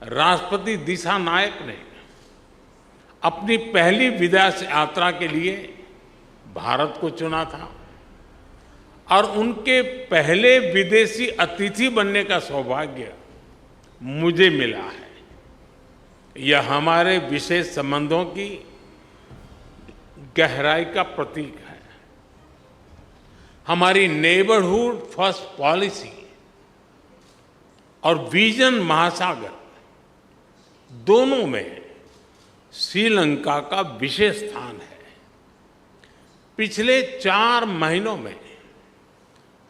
राष्ट्रपति दिशा नायक ने अपनी पहली विदेश यात्रा के लिए भारत को चुना था और उनके पहले विदेशी अतिथि बनने का सौभाग्य मुझे मिला है। यह हमारे विशेष संबंधों की गहराई का प्रतीक है। हमारी नेबरहुड फर्स्ट पॉलिसी और विजन महासागर दोनों में श्रीलंका का विशेष स्थान है। पिछले 4 महीनों में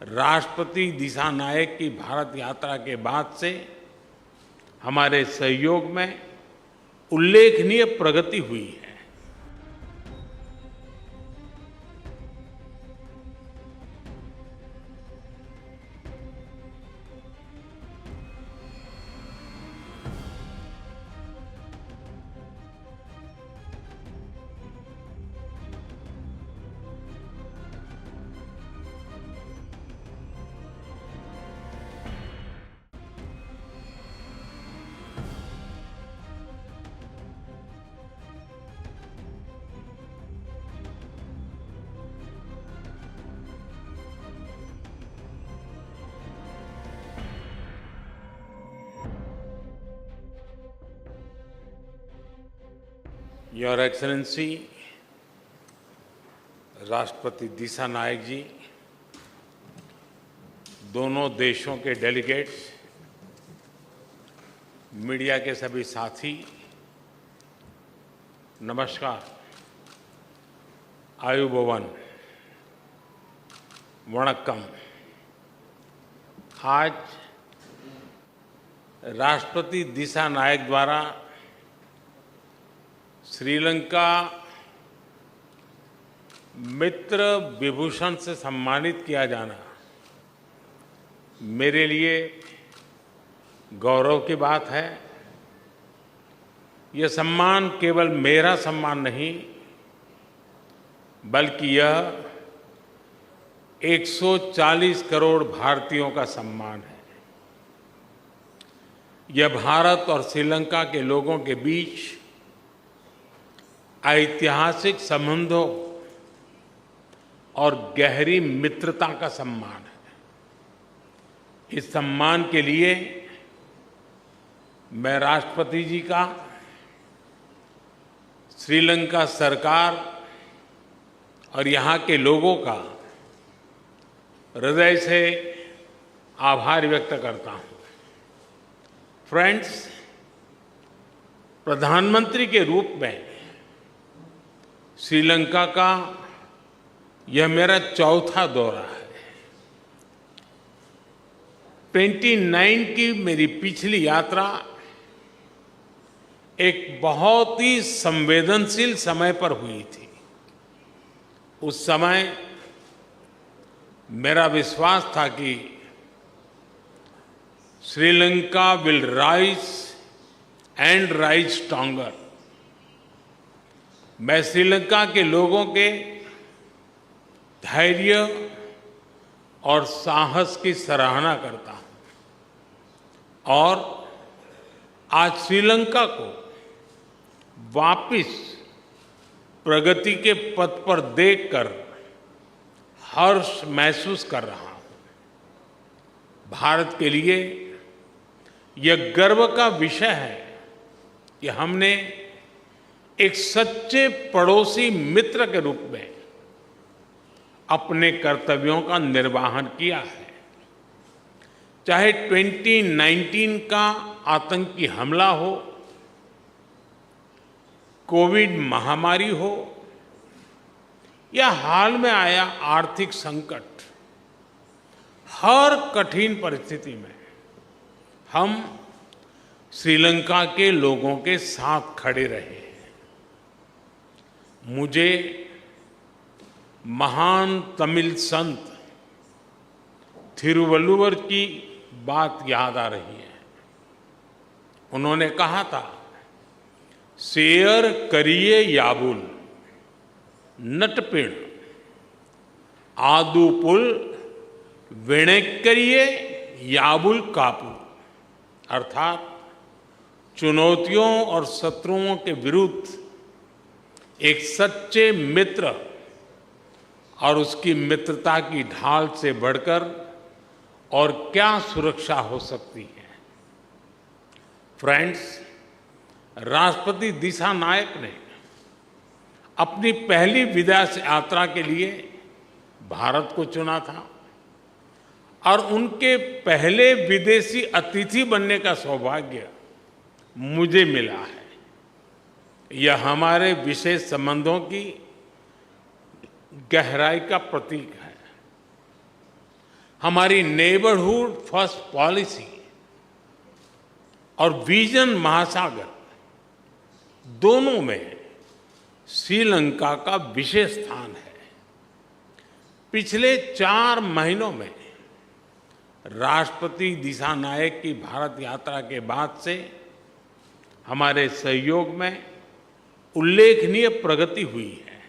राष्ट्रपति दिशानायक की भारत यात्रा के बाद से हमारे सहयोग में उल्लेखनीय प्रगति हुई है। योर एक्सेलेंसी राष्ट्रपति दिशानायक जी, दोनों देशों के डेलीगेट्स, मीडिया के सभी साथी, नमस्कार, आयुबोवन, वणक्कम। आज राष्ट्रपति दिशानायक द्वारा श्रीलंका मित्र विभूषण से सम्मानित किया जाना मेरे लिए गौरव की बात है। यह सम्मान केवल मेरा सम्मान नहीं, बल्कि यह 140 करोड़ भारतीयों का सम्मान है। यह भारत और श्रीलंका के लोगों के बीच ऐतिहासिक संबंधों और गहरी मित्रता का सम्मान है। इस सम्मान के लिए मैं राष्ट्रपति जी का, श्रीलंका सरकार और यहाँ के लोगों का हृदय से आभार व्यक्त करता हूँ। फ्रेंड्स, प्रधानमंत्री के रूप में श्रीलंका का यह मेरा चौथा दौरा है। 29 की मेरी पिछली यात्रा एक बहुत ही संवेदनशील समय पर हुई थी। उस समय मेरा विश्वास था कि Sri Lanka will rise and rise stronger. मैं श्रीलंका के लोगों के धैर्य और साहस की सराहना करता हूं और आज श्रीलंका को वापस प्रगति के पथ पर देखकर हर्ष महसूस कर रहा हूं। भारत के लिए यह गर्व का विषय है कि हमने एक सच्चे पड़ोसी मित्र के रूप में अपने कर्तव्यों का निर्वहन किया है। चाहे 2019 का आतंकी हमला हो, कोविड महामारी हो या हाल में आया आर्थिक संकट, हर कठिन परिस्थिति में हम श्रीलंका के लोगों के साथ खड़े रहे। मुझे महान तमिल संत थिरुवल्लुवर की बात याद आ रही है। उन्होंने कहा था, शेयर करिए याबुल नटपिण आदुपुल विणेक्करिए याबुल कापू। अर्थात चुनौतियों और शत्रुओं के विरुद्ध एक सच्चे मित्र और उसकी मित्रता की ढाल से बढ़कर और क्या सुरक्षा हो सकती है। फ्रेंड्स, राष्ट्रपति दिशा नायक ने अपनी पहली विदेश यात्रा के लिए भारत को चुना था और उनके पहले विदेशी अतिथि बनने का सौभाग्य मुझे मिला है। यह हमारे विशेष संबंधों की गहराई का प्रतीक है। हमारी नेबरहुड फर्स्ट पॉलिसी और विजन महासागर दोनों में श्रीलंका का विशेष स्थान है। पिछले 4 महीनों में राष्ट्रपति दिशा नायक की भारत यात्रा के बाद से हमारे सहयोग में उल्लेखनीय प्रगति हुई है।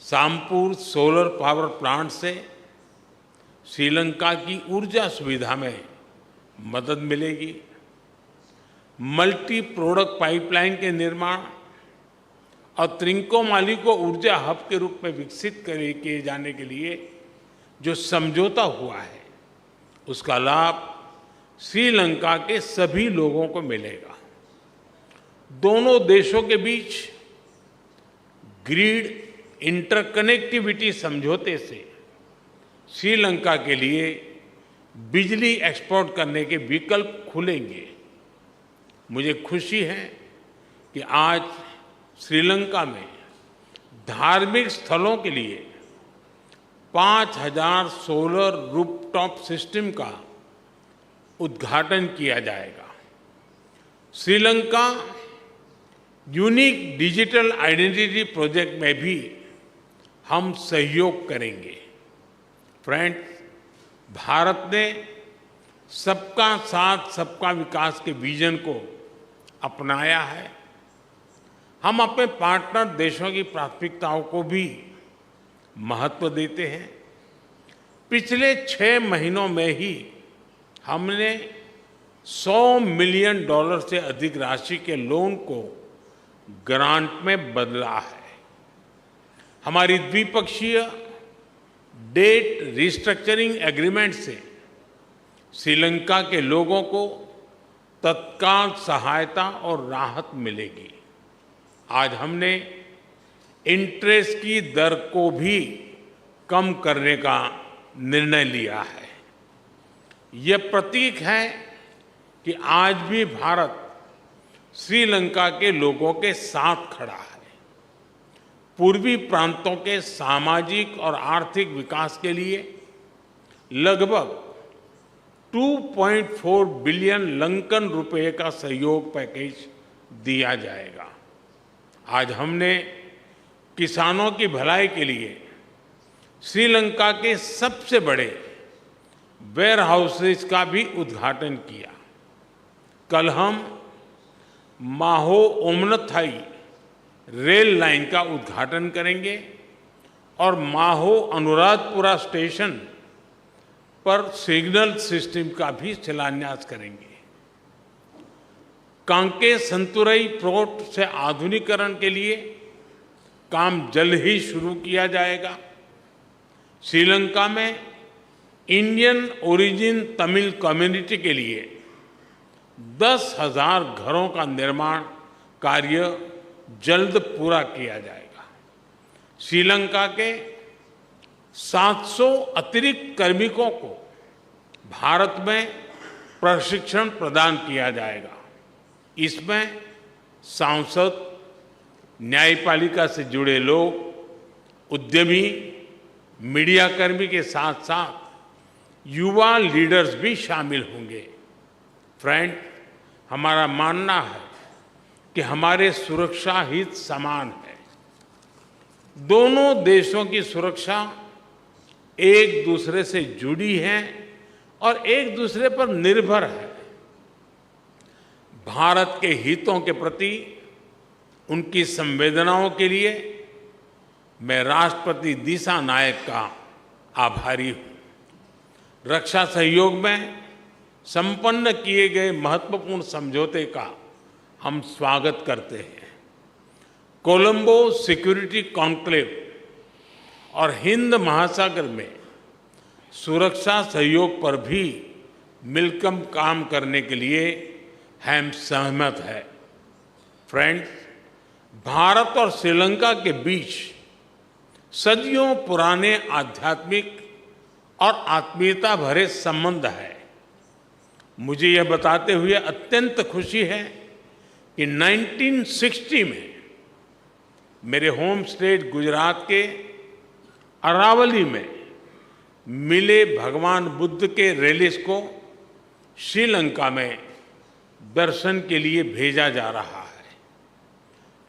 सामपुर सोलर पावर प्लांट से श्रीलंका की ऊर्जा सुविधा में मदद मिलेगी। मल्टी प्रोडक्ट पाइपलाइन के निर्माण और त्रिंकोमाली को ऊर्जा हब के रूप में विकसित किए जाने के लिए जो समझौता हुआ है, उसका लाभ श्रीलंका के सभी लोगों को मिलेगा। दोनों देशों के बीच ग्रिड इंटरकनेक्टिविटी समझौते से श्रीलंका के लिए बिजली एक्सपोर्ट करने के विकल्प खुलेंगे। मुझे खुशी है कि आज श्रीलंका में धार्मिक स्थलों के लिए 5000 सोलर रूफटॉप सिस्टम का उद्घाटन किया जाएगा। Sri Lanka unique digital identity project में भी हम सहयोग करेंगे। फ्रेंड्स, भारत ने सबका साथ सबका विकास के विजन को अपनाया है। हम अपने पार्टनर देशों की प्राथमिकताओं को भी महत्व देते हैं। पिछले 6 महीनों में ही हमने $100 मिलियन से अधिक राशि के लोन को ग्रांट में बदला है। हमारी द्विपक्षीय डेट रिस्ट्रक्चरिंग एग्रीमेंट से श्रीलंका के लोगों को तत्काल सहायता और राहत मिलेगी। आज हमने इंटरेस्ट की दर को भी कम करने का निर्णय लिया है। यह प्रतीक है कि आज भी भारत श्रीलंका के लोगों के साथ खड़ा है। पूर्वी प्रांतों के सामाजिक और आर्थिक विकास के लिए लगभग 2.4 बिलियन लंकन रुपए का सहयोग पैकेज दिया जाएगा। आज हमने किसानों की भलाई के लिए श्रीलंका के सबसे बड़े वेयर हाउसेज का भी उद्घाटन किया। कल हम माहो ओमनथाई रेल लाइन का उद्घाटन करेंगे और माहो अनुराधपुरा स्टेशन पर सिग्नल सिस्टम का भी शिलान्यास करेंगे। कांके संतुरई पोर्ट से आधुनिकीकरण के लिए काम जल्द ही शुरू किया जाएगा। श्रीलंका में इंडियन ओरिजिन तमिल कम्युनिटी के लिए 10,000 घरों का निर्माण कार्य जल्द पूरा किया जाएगा। श्रीलंका के 700 अतिरिक्त कार्मिकों को भारत में प्रशिक्षण प्रदान किया जाएगा। इसमें सांसद, न्यायपालिका से जुड़े लोग, उद्यमी, मीडियाकर्मी के साथ साथ युवा लीडर्स भी शामिल होंगे। फ्रेंड, हमारा मानना है कि हमारे सुरक्षा हित समान है। दोनों देशों की सुरक्षा एक दूसरे से जुड़ी है और एक दूसरे पर निर्भर है। भारत के हितों के प्रति उनकी संवेदनाओं के लिए मैं राष्ट्रपति दिशा नायक का आभारी हूं। रक्षा सहयोग में संपन्न किए गए महत्वपूर्ण समझौते का हम स्वागत करते हैं। कोलंबो सिक्योरिटी कॉन्क्लेव और हिंद महासागर में सुरक्षा सहयोग पर भी मिलकर काम करने के लिए हम सहमत हैं। फ्रेंड्स, भारत और श्रीलंका के बीच सदियों पुराने आध्यात्मिक और आत्मीयता भरे संबंध है। मुझे यह बताते हुए अत्यंत खुशी है कि 1960 में मेरे होम स्टेट गुजरात के अरावली में मिले भगवान बुद्ध के रेलिस को श्रीलंका में दर्शन के लिए भेजा जा रहा है।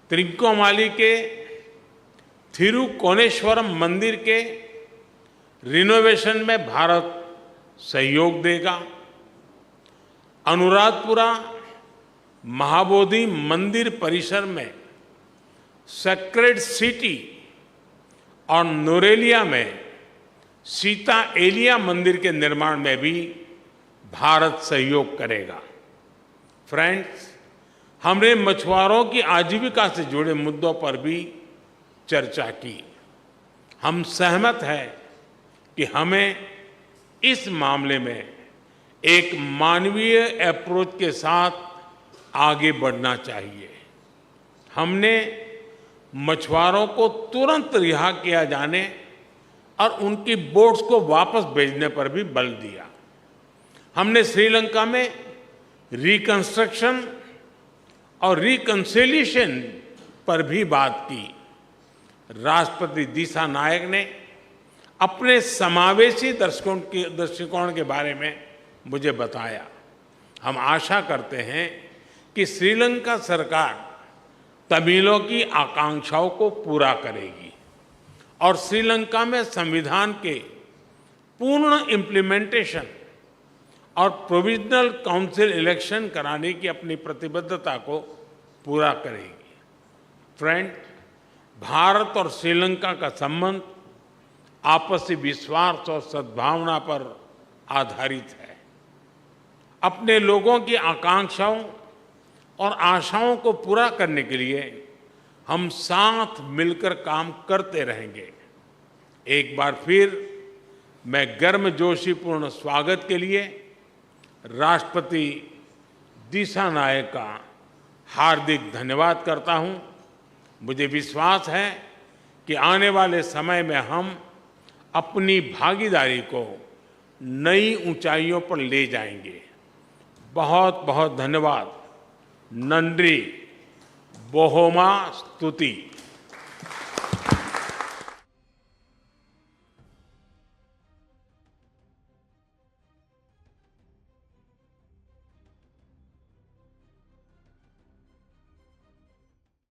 त्रिकोमाली के थिरुकोनेश्वरम मंदिर के रिनोवेशन में भारत सहयोग देगा। अनुराधपुरा महाबोधि मंदिर परिसर में सेक्रेड सिटी और नोरेलिया में सीता एलिया मंदिर के निर्माण में भी भारत सहयोग करेगा। फ्रेंड्स, हमने मछुआरों की आजीविका से जुड़े मुद्दों पर भी चर्चा की। हम सहमत हैं कि हमें इस मामले में एक मानवीय अप्रोच के साथ आगे बढ़ना चाहिए। हमने मछुआरों को तुरंत रिहा किया जाने और उनकी बोट्स को वापस भेजने पर भी बल दिया। हमने श्रीलंका में रिकंस्ट्रक्शन और रिकंसिलिएशन पर भी बात की। राष्ट्रपति दिशा नायक ने अपने समावेशी दृष्टिकोण के बारे में मुझे बताया। हम आशा करते हैं कि श्रीलंका सरकार तमिलों की आकांक्षाओं को पूरा करेगी और श्रीलंका में संविधान के पूर्ण इम्प्लीमेंटेशन और प्रोविजनल काउंसिल इलेक्शन कराने की अपनी प्रतिबद्धता को पूरा करेगी। फ्रेंड, भारत और श्रीलंका का संबंध आपसी विश्वास और सद्भावना पर आधारित है। अपने लोगों की आकांक्षाओं और आशाओं को पूरा करने के लिए हम साथ मिलकर काम करते रहेंगे। एक बार फिर मैं गर्मजोशीपूर्ण स्वागत के लिए राष्ट्रपति दिशा नायक का हार्दिक धन्यवाद करता हूं। मुझे विश्वास है कि आने वाले समय में हम अपनी भागीदारी को नई ऊंचाइयों पर ले जाएंगे। बहुत बहुत धन्यवाद। नंद्री बोहोमा स्तुति।